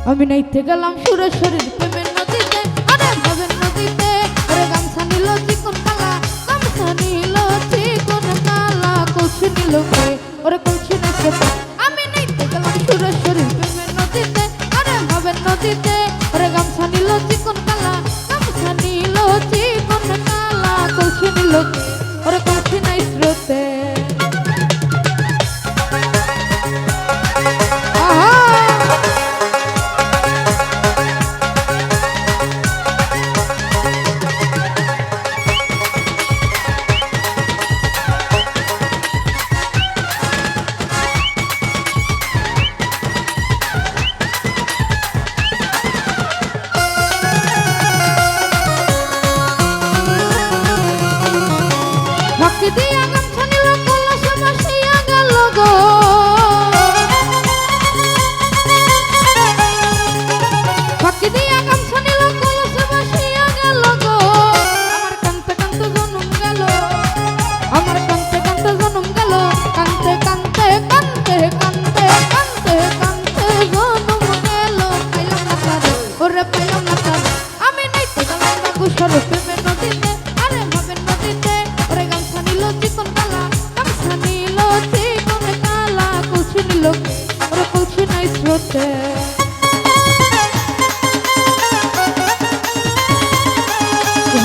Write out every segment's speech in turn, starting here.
আমি নাইতে গেলাম সুরেশ্বরীর প্রেমের নদীতে, আরে ভাবের নদীতে। ওরে গামছা নিল চিকন কালা, গামছা নিল চিকন কালা, কলসি নিল কে, ওরে কলসি নাইছে। আমি নাইতে গেলাম সুরেশ্বরীর প্রেমের নদীতে, আরে ভাবের নদীতে। ওরে গামছা নিল চিকন কালা, গামছা নিল চিকন কালা, কলসি নিল কে, ওরে কলসি নাই স্রোতে। ফাঁকি দিয়া গামছা নিল কলসি ভাসিয়া গেল গো, ফাঁকি দিয়া গামছা নিল কলসি ভাসিয়া গেল গো। আমার কানতে কানতে জনম গেল, আমার কানতে কানতে জনম গেল, কানতে কানতে কানতে কানতে কানতে কানতে জনম গেল। পাইলাম না তারে, ওরে পাইলাম না তারে। আমি নাইতে গেলাম বাগুসর প্রেমের নদীতে, আরে ভাবের নদীতে। ওরে গামছা নিল চিকন কালা, গামছা নিল চিকন কালা, কলসি নিল কে, ওরে কলসি নাই স্রোতে।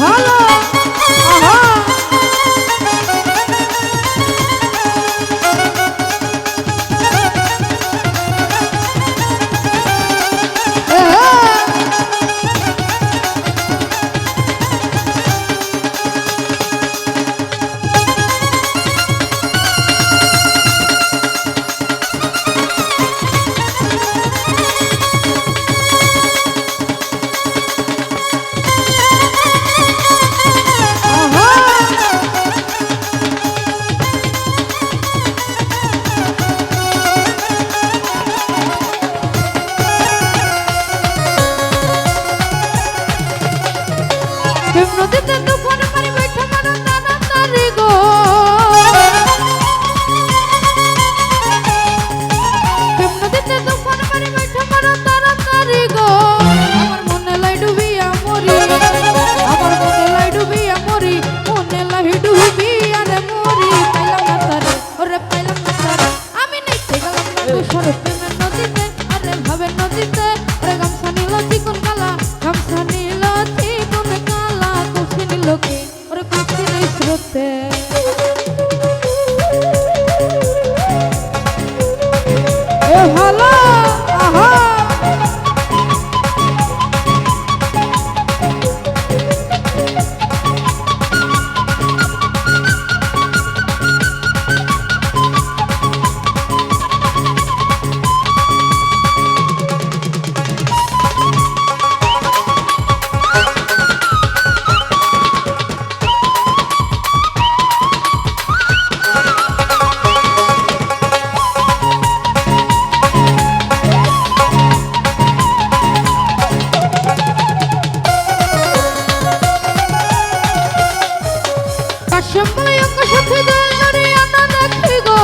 ভালো আহা প্রেম নদীতে তুফান মারি বৈঠা মারা তাড়াতাড়ি গো, প্রেম নদীতে তুফান মারি বৈঠা মারা তাড়াতাড়ি গো। আমার মনে লাই ডুবিয়া মরি, আমার মনে লাই ডুবিয়া মরি, মনে লাই ডুবিয়া রে মরি। পাইলাম না তারে, ওরে পাইলাম না তারে। আমি নাইতে গেলাম বাগুসর প্রেমের নদীতে, আরে ভাবের নদীতে। ওরে গামছা নিল চিকন কালা, গামছা নিল চিকন কালা, কলসি নিল কে, ওরে কলসি নাই স্রোতে। এ ভালো আহা কাশমলাই আকাশ সাথে দলরে আনা দেখি গো,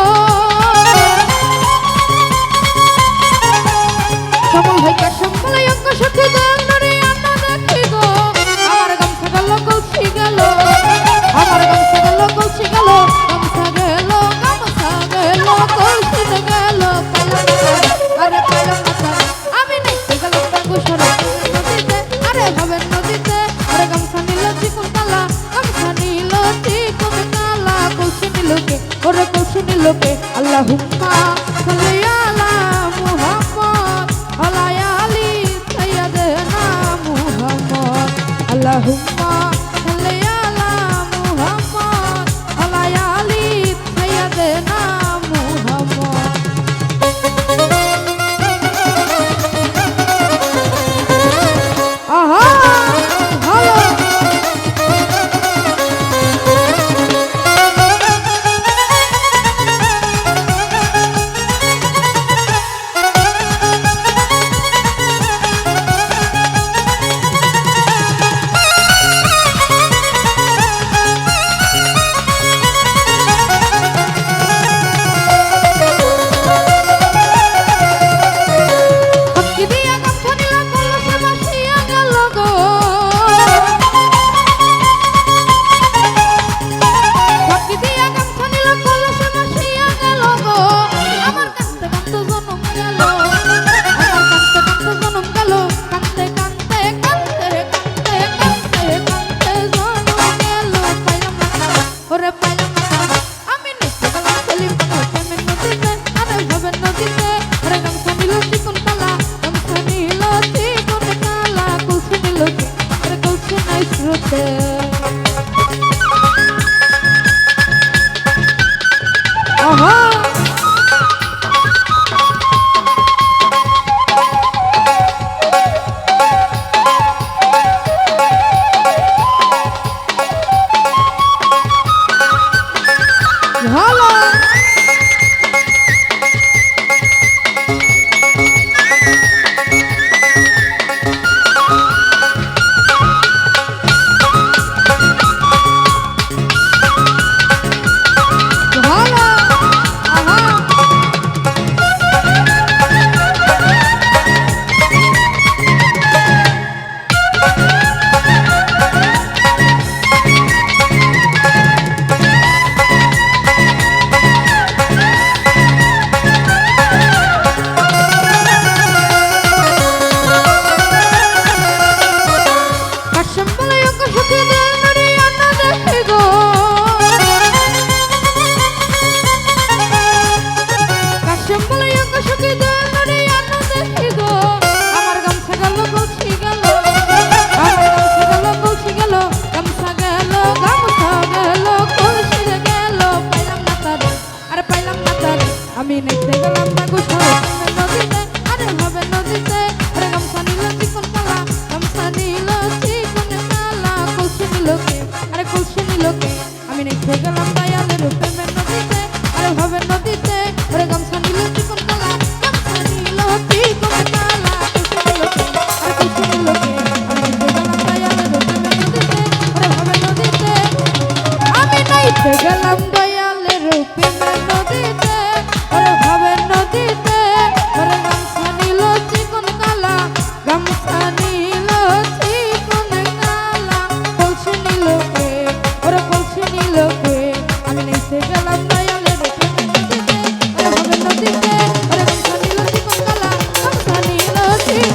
সমল ভাই কাশমলাই আকাশ সাথে দলরে আনা দেখি গো। আমার গামছা গেল কলসি গেল, আমার গামছা গেল কলসি গেল, গামছা গেল গামছা গেল কলসি গেল। পাইলাম না তারে, আরে পাইলাম না তারে। আমি নাইতে গেলাম বাগুসর নদীতে, আরে ভাবের নদীতে। আরে গামছা নিল চিকন কালা, গামছা নিল চিকন কালা, কলসি নিল কে, ওরে কলসি নিল কে। আল্লাহুম্মা সাল্লি আলা মুহাম্মদ আলা আলি সাইয়্যিদিনা মুহাম্মদ। আল্লাহুম্মা সাল্লি আলা মুহাম্মদ আলা আলি সাইয়্যিদিনা মুহাম্মদ। আহা ভালো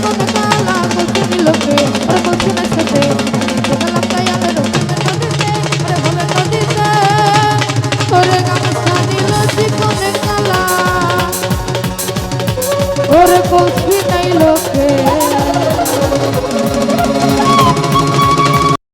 কোন কালা কলসি নিল কে